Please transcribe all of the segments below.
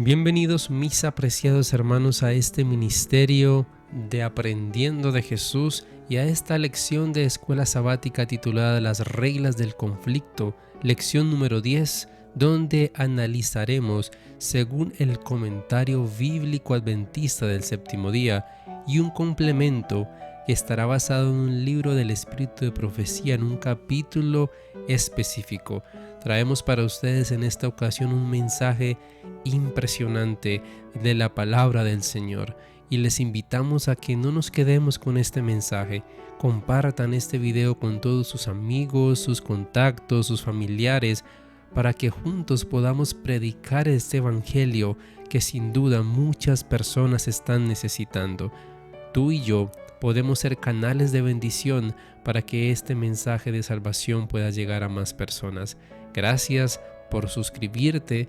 Bienvenidos mis apreciados hermanos a este ministerio de Aprendiendo de Jesús y a esta lección de escuela sabática titulada Las reglas del conflicto, lección número 10, donde analizaremos según el comentario bíblico adventista del séptimo día y un complemento que estará basado en un libro del Espíritu de Profecía en un capítulo específico. Traemos para ustedes en esta ocasión un mensaje impresionante de la palabra del Señor y les invitamos a que no nos quedemos con este mensaje. Compartan este video con todos sus amigos, sus contactos, sus familiares, para que juntos podamos predicar este evangelio que sin duda muchas personas están necesitando. Tú y yo podemos ser canales de bendición para que este mensaje de salvación pueda llegar a más personas. Gracias por suscribirte,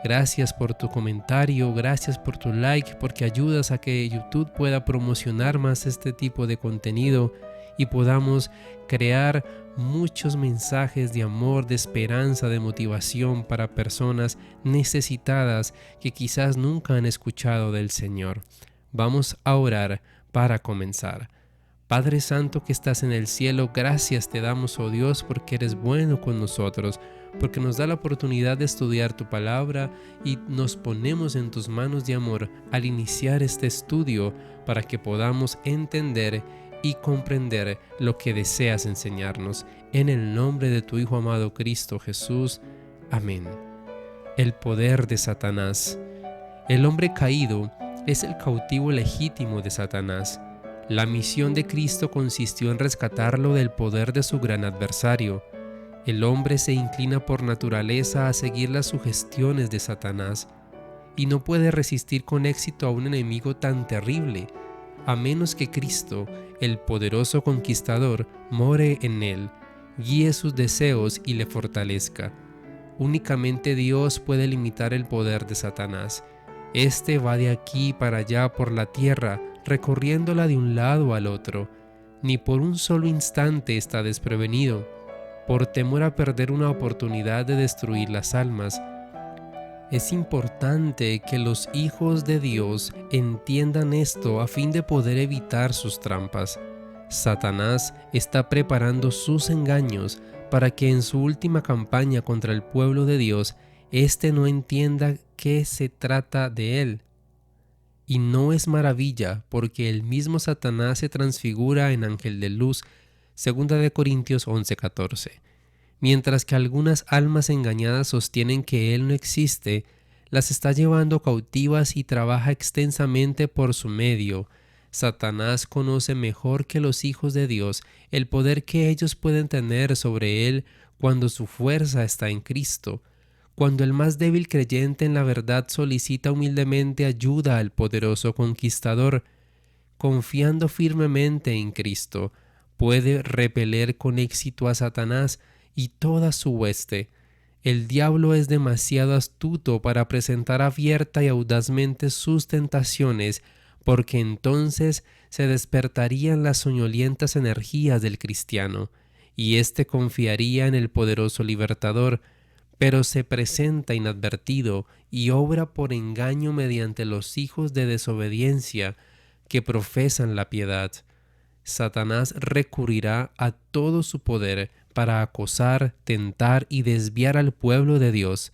gracias por tu comentario, gracias por tu like, porque ayudas a que YouTube pueda promocionar más este tipo de contenido y podamos crear muchos mensajes de amor, de esperanza, de motivación para personas necesitadas que quizás nunca han escuchado del Señor. Vamos a orar para comenzar. Padre Santo que estás en el cielo, gracias te damos, oh Dios, porque eres bueno con nosotros, porque nos da la oportunidad de estudiar tu palabra y nos ponemos en tus manos de amor al iniciar este estudio para que podamos entender y comprender lo que deseas enseñarnos. En el nombre de tu Hijo amado Cristo Jesús. Amén. El poder de Satanás. El hombre caído es el cautivo legítimo de Satanás. La misión de Cristo consistió en rescatarlo del poder de su gran adversario. El hombre se inclina por naturaleza a seguir las sugestiones de Satanás y no puede resistir con éxito a un enemigo tan terrible, a menos que Cristo, el poderoso conquistador, more en él, guíe sus deseos y le fortalezca. Únicamente Dios puede limitar el poder de Satanás. Este va de aquí para allá por la tierra, recorriéndola de un lado al otro. Ni por un solo instante está desprevenido, por temor a perder una oportunidad de destruir las almas. Es importante que los hijos de Dios entiendan esto a fin de poder evitar sus trampas. Satanás está preparando sus engaños para que en su última campaña contra el pueblo de Dios, éste no entienda que se trata de él. Y no es maravilla, porque el mismo Satanás se transfigura en ángel de luz, 2 Corintios 11:14. Mientras que algunas almas engañadas sostienen que él no existe, las está llevando cautivas y trabaja extensamente por su medio. Satanás conoce mejor que los hijos de Dios el poder que ellos pueden tener sobre él cuando su fuerza está en Cristo. Cuando el más débil creyente en la verdad solicita humildemente ayuda al poderoso conquistador, confiando firmemente en Cristo, puede repeler con éxito a Satanás y toda su hueste. El diablo es demasiado astuto para presentar abierta y audazmente sus tentaciones, porque entonces se despertarían las soñolientas energías del cristiano, y éste confiaría en el poderoso libertador, pero se presenta inadvertido y obra por engaño mediante los hijos de desobediencia que profesan la piedad. Satanás recurrirá a todo su poder para acosar, tentar y desviar al pueblo de Dios.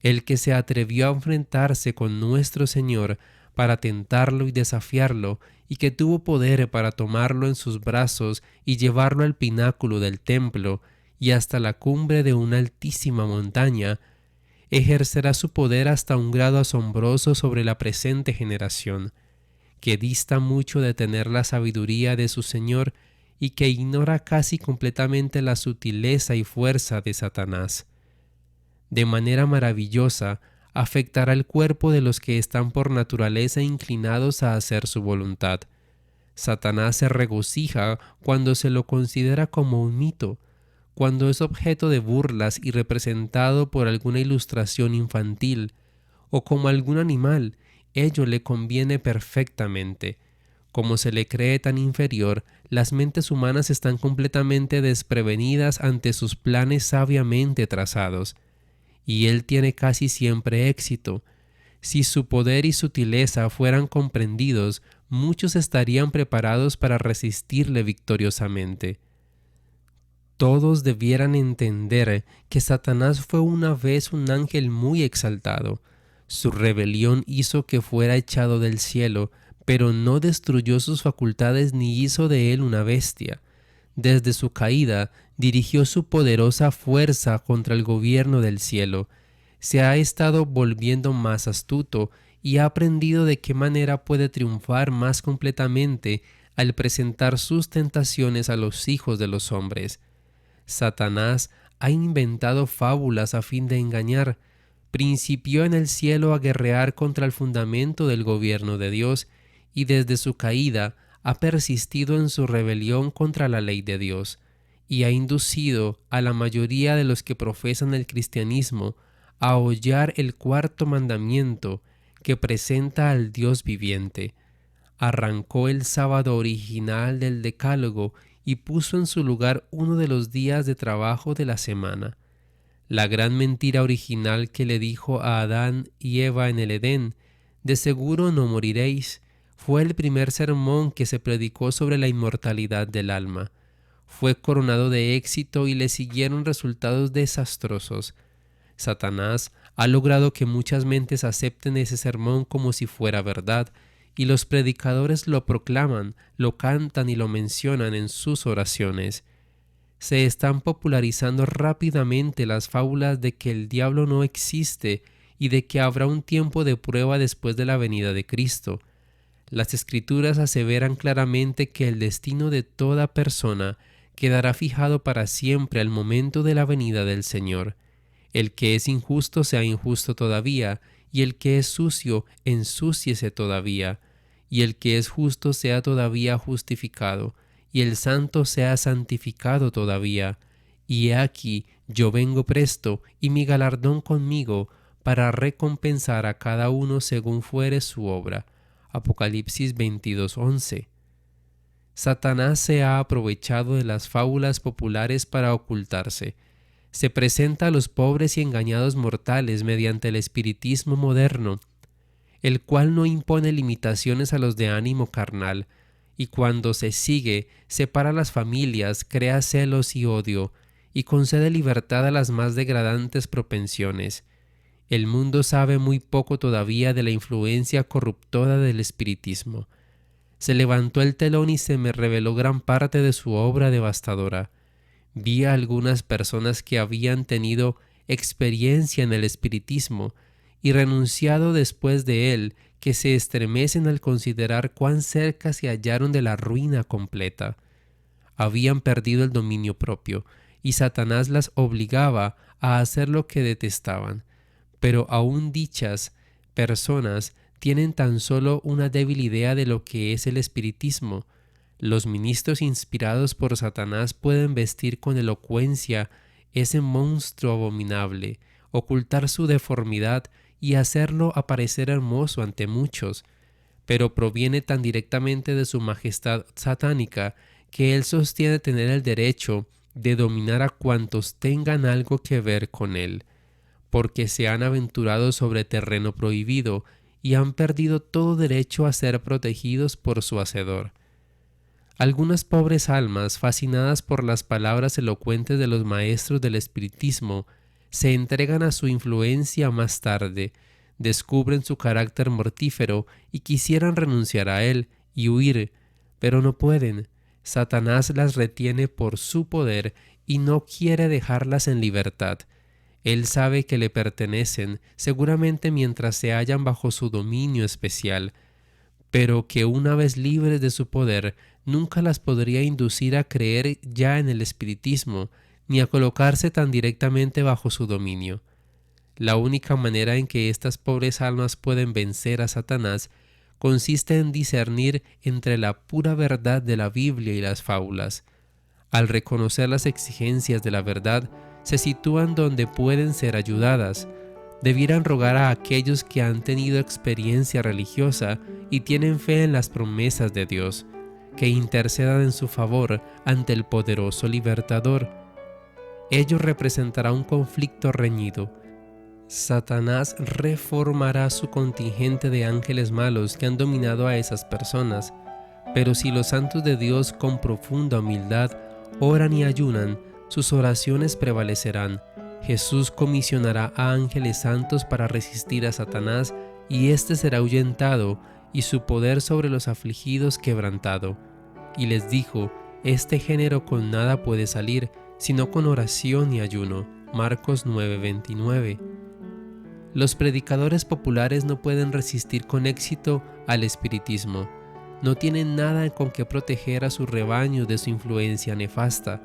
El que se atrevió a enfrentarse con nuestro Señor para tentarlo y desafiarlo, y que tuvo poder para tomarlo en sus brazos y llevarlo al pináculo del templo, y hasta la cumbre de una altísima montaña, ejercerá su poder hasta un grado asombroso sobre la presente generación, que dista mucho de tener la sabiduría de su Señor y que ignora casi completamente la sutileza y fuerza de Satanás. De manera maravillosa, afectará el cuerpo de los que están por naturaleza inclinados a hacer su voluntad. Satanás se regocija cuando se lo considera como un mito, cuando es objeto de burlas y representado por alguna ilustración infantil, o como algún animal. Ello le conviene perfectamente. Como se le cree tan inferior, las mentes humanas están completamente desprevenidas ante sus planes sabiamente trazados, y él tiene casi siempre éxito. Si su poder y sutileza fueran comprendidos, muchos estarían preparados para resistirle victoriosamente. Todos debieran entender que Satanás fue una vez un ángel muy exaltado. Su rebelión hizo que fuera echado del cielo, pero no destruyó sus facultades ni hizo de él una bestia. Desde su caída, dirigió su poderosa fuerza contra el gobierno del cielo. Se ha estado volviendo más astuto y ha aprendido de qué manera puede triunfar más completamente al presentar sus tentaciones a los hijos de los hombres. Satanás ha inventado fábulas a fin de engañar. Principió en el cielo a guerrear contra el fundamento del gobierno de Dios y desde su caída ha persistido en su rebelión contra la ley de Dios y ha inducido a la mayoría de los que profesan el cristianismo a hollar el cuarto mandamiento que presenta al Dios viviente. Arrancó el sábado original del Decálogo y puso en su lugar uno de los días de trabajo de la semana. La gran mentira original que le dijo a Adán y Eva en el Edén, de seguro no moriréis, fue el primer sermón que se predicó sobre la inmortalidad del alma. Fue coronado de éxito y le siguieron resultados desastrosos. Satanás ha logrado que muchas mentes acepten ese sermón como si fuera verdad, y los predicadores lo proclaman, lo cantan y lo mencionan en sus oraciones. Se están popularizando rápidamente las fábulas de que el diablo no existe y de que habrá un tiempo de prueba después de la venida de Cristo. Las Escrituras aseveran claramente que el destino de toda persona quedará fijado para siempre al momento de la venida del Señor. El que es injusto sea injusto todavía, y el que es sucio ensúciese todavía, y el que es justo sea todavía justificado, y el santo sea santificado todavía. Y he aquí, yo vengo presto, y mi galardón conmigo, para recompensar a cada uno según fuere su obra. Apocalipsis 22:11. Satanás se ha aprovechado de las fábulas populares para ocultarse. Se presenta a los pobres y engañados mortales mediante el espiritismo moderno, el cual no impone limitaciones a los de ánimo carnal, y cuando se sigue, separa las familias, crea celos y odio, y concede libertad a las más degradantes propensiones. El mundo sabe muy poco todavía de la influencia corruptora del espiritismo. Se levantó el telón y se me reveló gran parte de su obra devastadora. Vi a algunas personas que habían tenido experiencia en el espiritismo y renunciado después de él, que se estremecen al considerar cuán cerca se hallaron de la ruina completa. Habían perdido el dominio propio, y Satanás las obligaba a hacer lo que detestaban. Pero aún dichas personas tienen tan solo una débil idea de lo que es el espiritismo. Los ministros inspirados por Satanás pueden vestir con elocuencia ese monstruo abominable, ocultar su deformidad y hacerlo aparecer hermoso ante muchos, pero proviene tan directamente de su majestad satánica que él sostiene tener el derecho de dominar a cuantos tengan algo que ver con él, porque se han aventurado sobre terreno prohibido y han perdido todo derecho a ser protegidos por su hacedor. Algunas pobres almas, fascinadas por las palabras elocuentes de los maestros del espiritismo, se entregan a su influencia más tarde, descubren su carácter mortífero y quisieran renunciar a él y huir, pero no pueden. Satanás las retiene por su poder y no quiere dejarlas en libertad. Él sabe que le pertenecen, seguramente mientras se hallan bajo su dominio especial, pero que una vez libres de su poder, nunca las podría inducir a creer ya en el espiritismo, ni a colocarse tan directamente bajo su dominio. La única manera en que estas pobres almas pueden vencer a Satanás consiste en discernir entre la pura verdad de la Biblia y las fábulas. Al reconocer las exigencias de la verdad, se sitúan donde pueden ser ayudadas. Debieran rogar a aquellos que han tenido experiencia religiosa y tienen fe en las promesas de Dios, que intercedan en su favor ante el poderoso libertador. Ello representará un conflicto reñido. Satanás reformará su contingente de ángeles malos que han dominado a esas personas, pero si los santos de Dios con profunda humildad oran y ayunan, sus oraciones prevalecerán. Jesús comisionará a ángeles santos para resistir a Satanás, y éste será ahuyentado, y su poder sobre los afligidos quebrantado. Y les dijo: este género con nada puede salir, sino con oración y ayuno. Marcos 9:29. Los predicadores populares no pueden resistir con éxito al espiritismo. No tienen nada con que proteger a su rebaño de su influencia nefasta.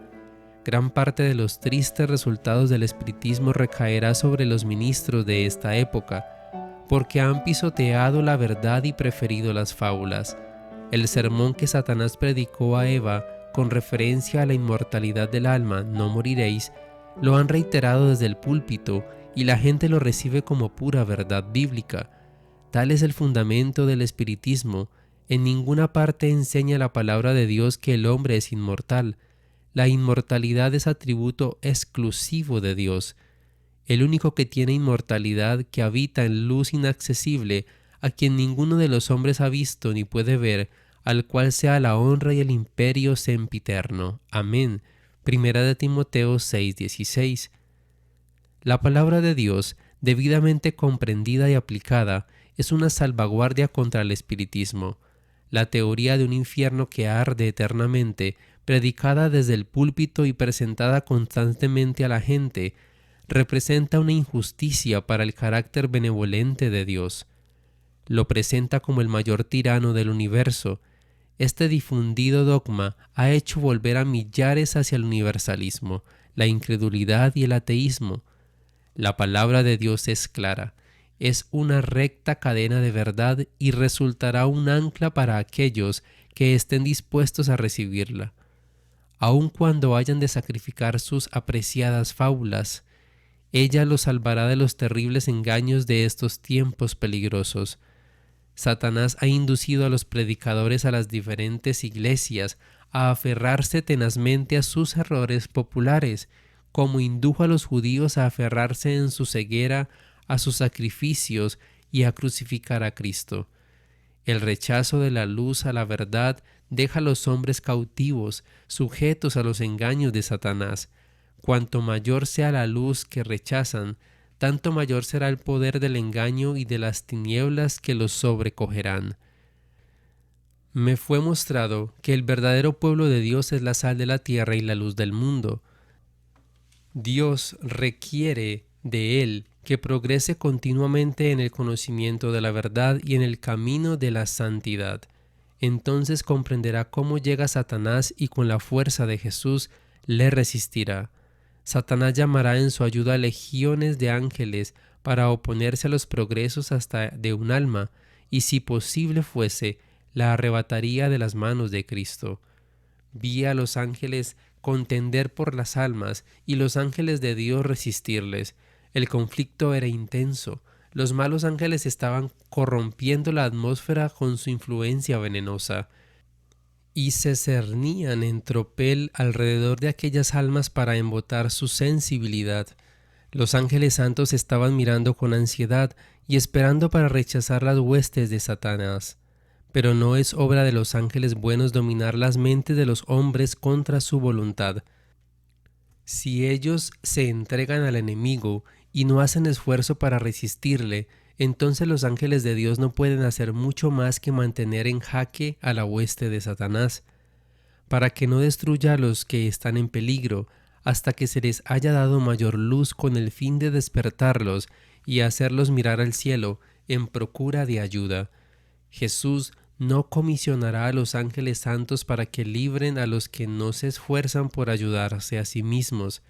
Gran parte de los tristes resultados del espiritismo recaerá sobre los ministros de esta época, porque han pisoteado la verdad y preferido las fábulas. El sermón que Satanás predicó a Eva con referencia a la inmortalidad del alma, no moriréis, lo han reiterado desde el púlpito y la gente lo recibe como pura verdad bíblica. Tal es el fundamento del espiritismo. En ninguna parte enseña la palabra de Dios que el hombre es inmortal. La inmortalidad es atributo exclusivo de Dios. El único que tiene inmortalidad, que habita en luz inaccesible, a quien ninguno de los hombres ha visto ni puede ver, al cual sea la honra y el imperio sempiterno. Amén. Primera de Timoteo 6:16. La palabra de Dios, debidamente comprendida y aplicada, es una salvaguardia contra el espiritismo. La teoría de un infierno que arde eternamente, predicada desde el púlpito y presentada constantemente a la gente, representa una injusticia para el carácter benevolente de Dios. Lo presenta como el mayor tirano del universo. Este difundido dogma ha hecho volver a millares hacia el universalismo, la incredulidad y el ateísmo. La palabra de Dios es clara, es una recta cadena de verdad y resultará un ancla para aquellos que estén dispuestos a recibirla. Aun cuando hayan de sacrificar sus apreciadas fábulas, ella los salvará de los terribles engaños de estos tiempos peligrosos. Satanás ha inducido a los predicadores a las diferentes iglesias a aferrarse tenazmente a sus errores populares, como indujo a los judíos a aferrarse en su ceguera a sus sacrificios y a crucificar a Cristo. El rechazo de la luz a la verdad deja a los hombres cautivos, sujetos a los engaños de Satanás. Cuanto mayor sea la luz que rechazan, tanto mayor será el poder del engaño y de las tinieblas que los sobrecogerán. Me fue mostrado que el verdadero pueblo de Dios es la sal de la tierra y la luz del mundo. Dios requiere de él que progrese continuamente en el conocimiento de la verdad y en el camino de la santidad. Entonces comprenderá cómo llega Satanás y con la fuerza de Jesús le resistirá. Satanás llamará en su ayuda a legiones de ángeles para oponerse a los progresos hasta de un alma, y si posible fuese, la arrebataría de las manos de Cristo. Vi a los ángeles contender por las almas y los ángeles de Dios resistirles. El conflicto era intenso. Los malos ángeles estaban corrompiendo la atmósfera con su influencia venenosa y se cernían en tropel alrededor de aquellas almas para embotar su sensibilidad. Los ángeles santos estaban mirando con ansiedad y esperando para rechazar las huestes de Satanás. Pero no es obra de los ángeles buenos dominar las mentes de los hombres contra su voluntad. Si ellos se entregan al enemigo y no hacen esfuerzo para resistirle, entonces los ángeles de Dios no pueden hacer mucho más que mantener en jaque a la hueste de Satanás, para que no destruya a los que están en peligro, hasta que se les haya dado mayor luz con el fin de despertarlos y hacerlos mirar al cielo en procura de ayuda. Jesús no comisionará a los ángeles santos para que libren a los que no se esfuerzan por ayudarse a sí mismos.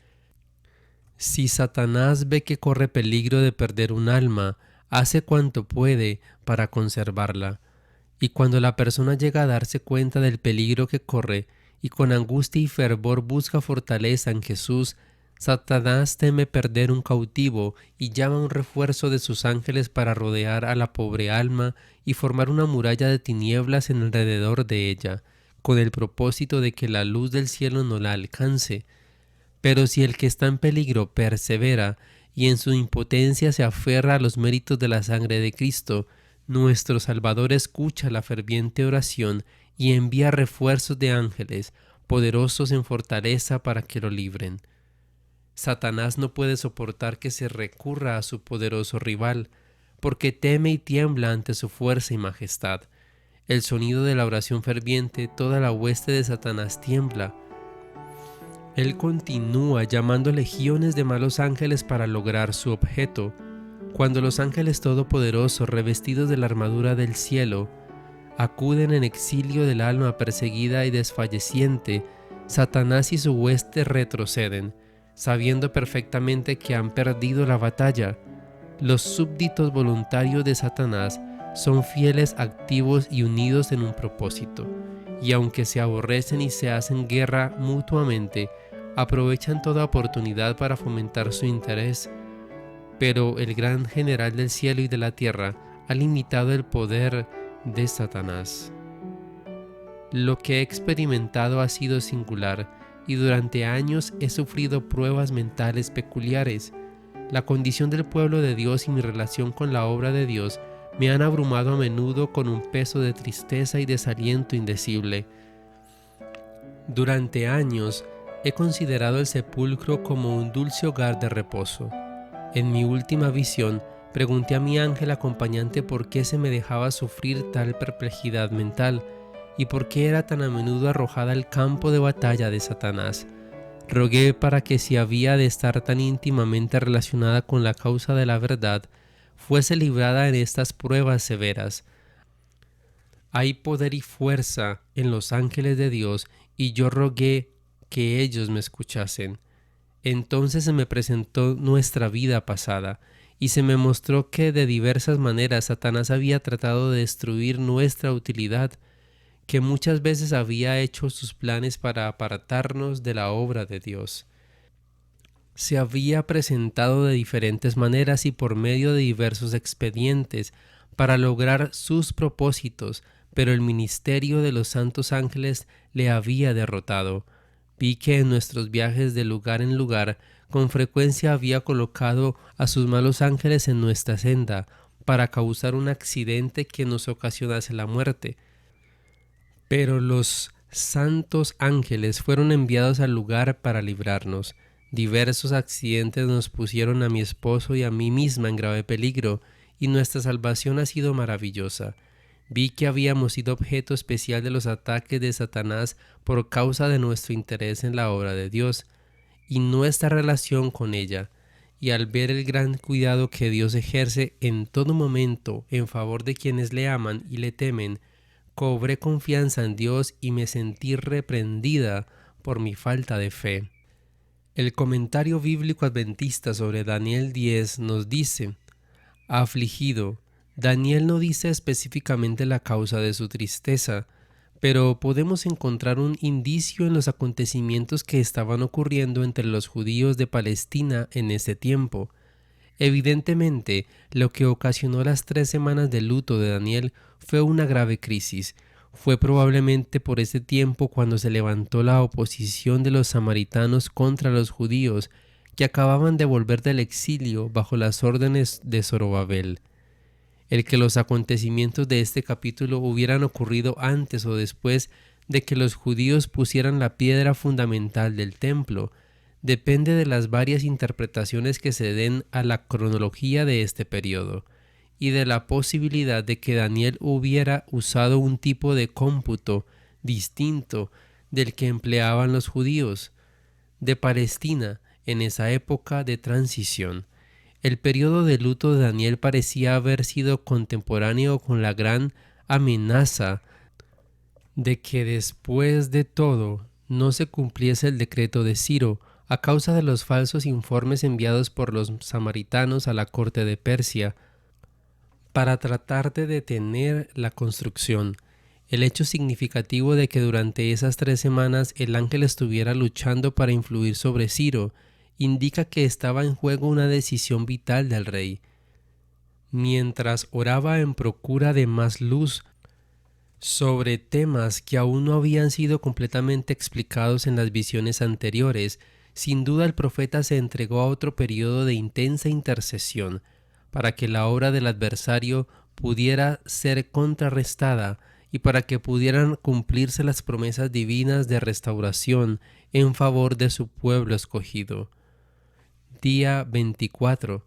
Si Satanás ve que corre peligro de perder un alma, hace cuanto puede para conservarla. Y cuando la persona llega a darse cuenta del peligro que corre y con angustia y fervor busca fortaleza en Jesús, Satanás teme perder un cautivo y llama un refuerzo de sus ángeles para rodear a la pobre alma y formar una muralla de tinieblas en alrededor de ella, con el propósito de que la luz del cielo no la alcance. Pero si el que está en peligro persevera y en su impotencia se aferra a los méritos de la sangre de Cristo, nuestro Salvador escucha la ferviente oración y envía refuerzos de ángeles, poderosos en fortaleza para que lo libren. Satanás no puede soportar que se recurra a su poderoso rival, porque teme y tiembla ante su fuerza y majestad. El sonido de la oración ferviente, toda la hueste de Satanás tiembla. Él continúa llamando legiones de malos ángeles para lograr su objeto. Cuando los ángeles todopoderosos, revestidos de la armadura del cielo, acuden en exilio del alma perseguida y desfalleciente, Satanás y su hueste retroceden, sabiendo perfectamente que han perdido la batalla. Los súbditos voluntarios de Satanás son fieles, activos y unidos en un propósito, y aunque se aborrecen y se hacen guerra mutuamente, aprovechan toda oportunidad para fomentar su interés. Pero el gran general del cielo y de la tierra ha limitado el poder de Satanás. Lo que he experimentado ha sido singular y durante años he sufrido pruebas mentales peculiares. La condición del pueblo de Dios y mi relación con la obra de Dios me han abrumado a menudo con un peso de tristeza y desaliento indecible. Durante años he considerado el sepulcro como un dulce hogar de reposo. En mi última visión, pregunté a mi ángel acompañante por qué se me dejaba sufrir tal perplejidad mental y por qué era tan a menudo arrojada al campo de batalla de Satanás. Rogué para que, si había de estar tan íntimamente relacionada con la causa de la verdad, fuese librada en estas pruebas severas. Hay poder y fuerza en los ángeles de Dios, y yo rogué que ellos me escuchasen. Entonces se me presentó nuestra vida pasada, y se me mostró que de diversas maneras Satanás había tratado de destruir nuestra utilidad, que muchas veces había hecho sus planes para apartarnos de la obra de Dios. Se había presentado de diferentes maneras y por medio de diversos expedientes para lograr sus propósitos, pero el ministerio de los santos ángeles le había derrotado. Vi que en nuestros viajes de lugar en lugar, con frecuencia había colocado a sus malos ángeles en nuestra senda para causar un accidente que nos ocasionase la muerte. Pero los santos ángeles fueron enviados al lugar para librarnos. Diversos accidentes nos pusieron a mi esposo y a mí misma en grave peligro, y nuestra salvación ha sido maravillosa. Vi que habíamos sido objeto especial de los ataques de Satanás por causa de nuestro interés en la obra de Dios y nuestra relación con ella, y al ver el gran cuidado que Dios ejerce en todo momento en favor de quienes le aman y le temen, cobré confianza en Dios y me sentí reprendida por mi falta de fe. El comentario bíblico adventista sobre Daniel 10 nos dice: afligido. Daniel no dice específicamente la causa de su tristeza, pero podemos encontrar un indicio en los acontecimientos que estaban ocurriendo entre los judíos de Palestina en ese tiempo. Evidentemente, lo que ocasionó las 3 semanas de luto de Daniel fue una grave crisis. Fue probablemente por ese tiempo cuando se levantó la oposición de los samaritanos contra los judíos, que acababan de volver del exilio bajo las órdenes de Zorobabel. El que los acontecimientos de este capítulo hubieran ocurrido antes o después de que los judíos pusieran la piedra fundamental del templo depende de las varias interpretaciones que se den a la cronología de este periodo, y de la posibilidad de que Daniel hubiera usado un tipo de cómputo distinto del que empleaban los judíos de Palestina en esa época de transición. El periodo de luto de Daniel parecía haber sido contemporáneo con la gran amenaza de que después de todo no se cumpliese el decreto de Ciro a causa de los falsos informes enviados por los samaritanos a la corte de Persia para tratar de detener la construcción. El hecho significativo de que durante esas 3 semanas el ángel estuviera luchando para influir sobre Ciro indica que estaba en juego una decisión vital del rey. Mientras oraba en procura de más luz sobre temas que aún no habían sido completamente explicados en las visiones anteriores, sin duda el profeta se entregó a otro periodo de intensa intercesión, para que la obra del adversario pudiera ser contrarrestada y para que pudieran cumplirse las promesas divinas de restauración en favor de su pueblo escogido. Día 24.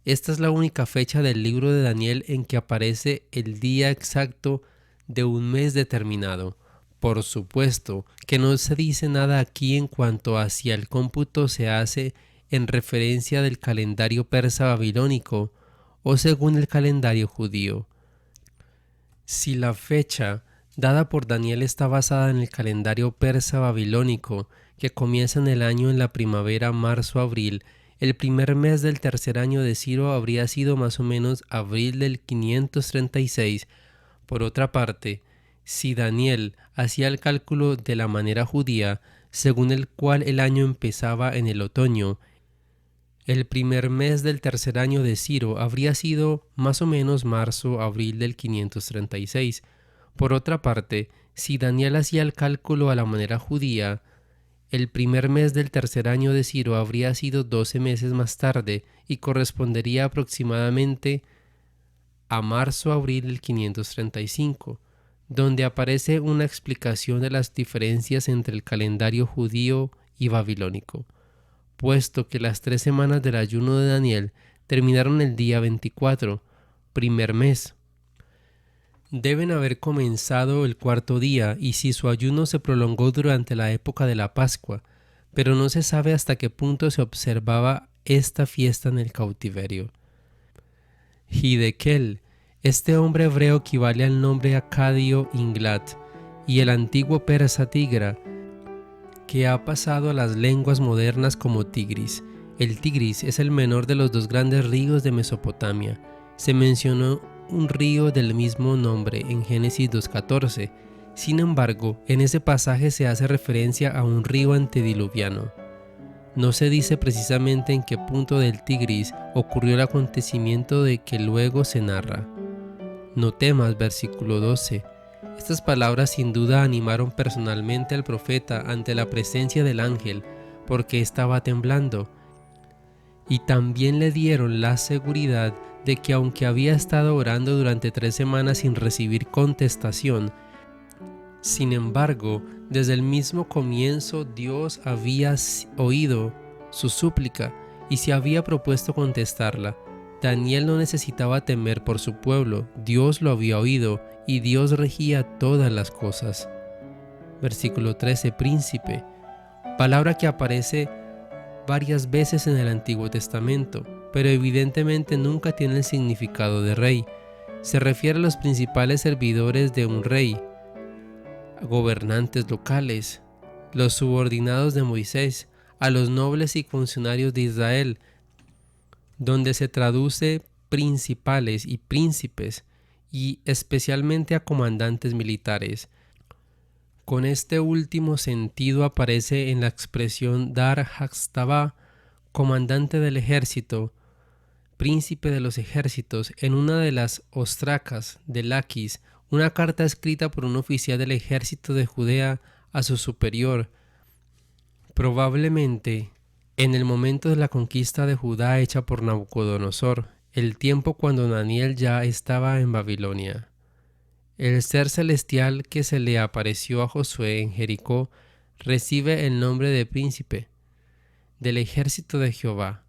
Esta es la única fecha del libro de Daniel en que aparece el día exacto de un mes determinado. Por supuesto que no se dice nada aquí en cuanto a si el cómputo se hace en referencia del calendario persa babilónico o según el calendario judío. Si la fecha dada por Daniel está basada en el calendario persa babilónico, que comienza en el año en la primavera marzo-abril, el primer mes del tercer año de Ciro habría sido más o menos abril del 536. Por otra parte, si Daniel hacía el cálculo de la manera judía, según el cual el año empezaba en el otoño, el primer mes del tercer año de Ciro habría sido más o menos marzo-abril del 536. Por otra parte, si Daniel hacía el cálculo a la manera judía, el primer mes del tercer año de Ciro habría sido 12 meses más tarde y correspondería aproximadamente a marzo-abril del 535, donde aparece una explicación de las diferencias entre el calendario judío y babilónico, puesto que las 3 semanas del ayuno de Daniel terminaron el día 24, primer mes. Deben haber comenzado el cuarto día y si su ayuno se prolongó durante la época de la Pascua, pero no se sabe hasta qué punto se observaba esta fiesta en el cautiverio. Hidekel, este hombre hebreo equivale al nombre acadio Inglat y el antiguo persa Tigra, que ha pasado a las lenguas modernas como Tigris. El Tigris es el menor de los dos grandes ríos de Mesopotamia. Se mencionó un río del mismo nombre en Génesis 2:14. Sin embargo, en ese pasaje se hace referencia a un río antediluviano. No se dice precisamente en qué punto del Tigris ocurrió el acontecimiento de que luego se narra. No temas, versículo 12. Estas palabras sin duda animaron personalmente al profeta ante la presencia del ángel, porque estaba temblando, y también le dieron la seguridad de que aunque había estado orando durante 3 semanas sin recibir contestación, sin embargo, desde el mismo comienzo Dios había oído su súplica y se había propuesto contestarla. Daniel no necesitaba temer por su pueblo, Dios lo había oído y Dios regía todas las cosas. Versículo 13, príncipe, palabra que aparece varias veces en el Antiguo Testamento, pero evidentemente nunca tiene el significado de rey. Se refiere a los principales servidores de un rey, gobernantes locales, los subordinados de Moisés, a los nobles y funcionarios de Israel, donde se traduce principales y príncipes, y especialmente a comandantes militares. Con este último sentido aparece en la expresión Dar Haxtaba, comandante del ejército, príncipe de los ejércitos, en una de las ostracas de Laquis, una carta escrita por un oficial del ejército de Judea a su superior, probablemente en el momento de la conquista de Judá hecha por Nabucodonosor, el tiempo cuando Daniel ya estaba en Babilonia. El ser celestial que se le apareció a Josué en Jericó recibe el nombre de príncipe del ejército de Jehová.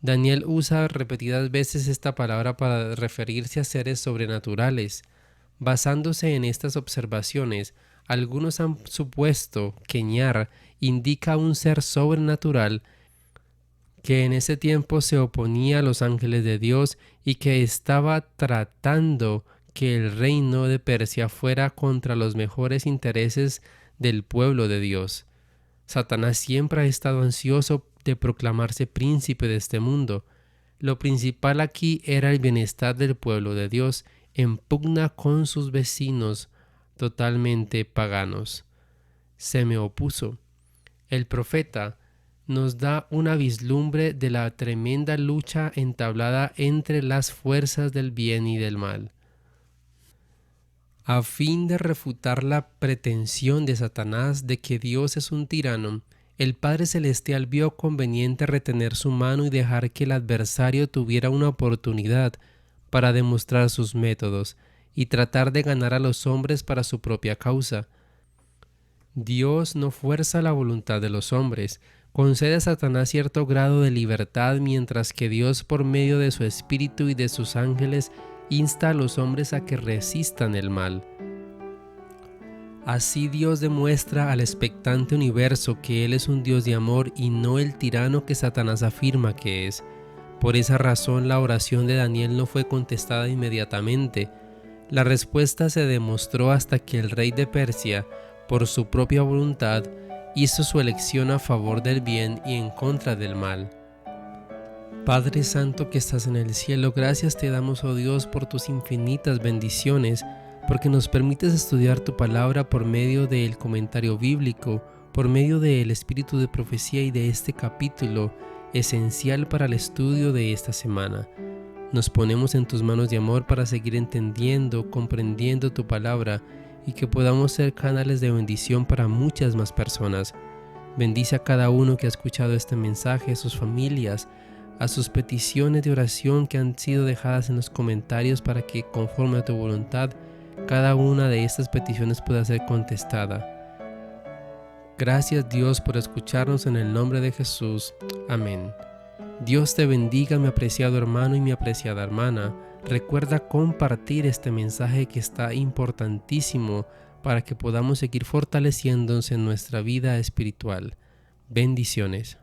Daniel usa repetidas veces esta palabra para referirse a seres sobrenaturales. Basándose en estas observaciones, algunos han supuesto que Ñar indica un ser sobrenatural que en ese tiempo se oponía a los ángeles de Dios y que estaba tratando que el reino de Persia fuera contra los mejores intereses del pueblo de Dios. Satanás siempre ha estado ansioso de proclamarse príncipe de este mundo. Lo principal aquí era el bienestar del pueblo de Dios, en pugna con sus vecinos totalmente paganos. Se me opuso. El profeta nos da una vislumbre de la tremenda lucha entablada entre las fuerzas del bien y del mal. A fin de refutar la pretensión de Satanás de que Dios es un tirano, el Padre Celestial vio conveniente retener su mano y dejar que el adversario tuviera una oportunidad para demostrar sus métodos y tratar de ganar a los hombres para su propia causa. Dios no fuerza la voluntad de los hombres, concede a Satanás cierto grado de libertad, mientras que Dios, por medio de su Espíritu y de sus ángeles, insta a los hombres a que resistan el mal. Así Dios demuestra al expectante universo que Él es un Dios de amor y no el tirano que Satanás afirma que es. Por esa razón la oración de Daniel no fue contestada inmediatamente. La respuesta se demostró hasta que el rey de Persia, por su propia voluntad, hizo su elección a favor del bien y en contra del mal. Padre Santo que estás en el cielo, gracias te damos, oh Dios, por tus infinitas bendiciones, porque nos permites estudiar tu palabra por medio del comentario bíblico, por medio del espíritu de profecía y de este capítulo esencial para el estudio de esta semana. Nos ponemos en tus manos de amor para seguir entendiendo, comprendiendo tu palabra y que podamos ser canales de bendición para muchas más personas. Bendice a cada uno que ha escuchado este mensaje, a sus familias, a sus peticiones de oración que han sido dejadas en los comentarios para que, conforme a tu voluntad, cada una de estas peticiones pueda ser contestada. Gracias Dios por escucharnos en el nombre de Jesús. Amén. Dios te bendiga, mi apreciado hermano y mi apreciada hermana. Recuerda compartir este mensaje que está importantísimo para que podamos seguir fortaleciéndonos en nuestra vida espiritual. Bendiciones.